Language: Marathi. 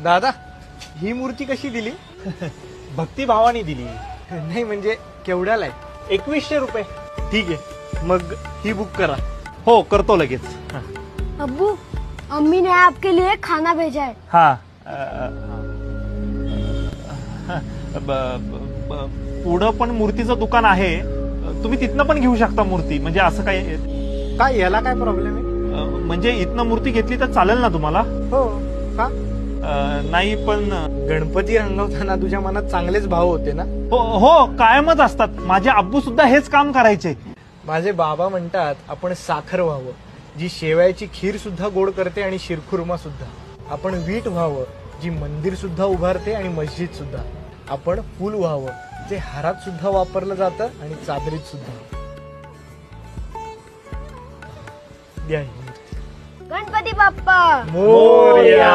दादा ही मूर्ती कशी दिली? भक्तिभावाने दिली. नाही म्हणजे केवढ्याला आहे? 2100 रुपये. ठीक आहे, मग ही बुक करा. हो करतो लगेच. अब्बू, अम्मी ने आपके लिए खाना भेजा है. हा पुढं पण मूर्तीचं दुकान आहे, तुम्ही तिथनं पण घेऊ शकता मूर्ती. म्हणजे असं काही काय याला काय प्रॉब्लेम आहे? म्हणजे इथनं मूर्ती घेतली तर चालेल ना तुम्हाला? हो का? नाही पण गणपती रंगवताना तुझ्या मनात चांगलेच भाव होते ना? हो कायमच असतात. माझे अब्बू सुद्धा हेच काम करायचे. माझे बाबा म्हणतात आपण साखर व्हावं, जी शेवयाची खीर सुद्धा गोड करते आणि शिरखुर्मा सुद्धा. आपण वीट व्हावं, जी मंदिर सुद्धा उभारते आणि मस्जिद सुद्धा. आपण फूल व्हावं, जे हारात सुद्धा वापरलं जातं आणि चादरीत सुद्धा. द्या ही मूर्ती. गणपती बाप्पा मोरया.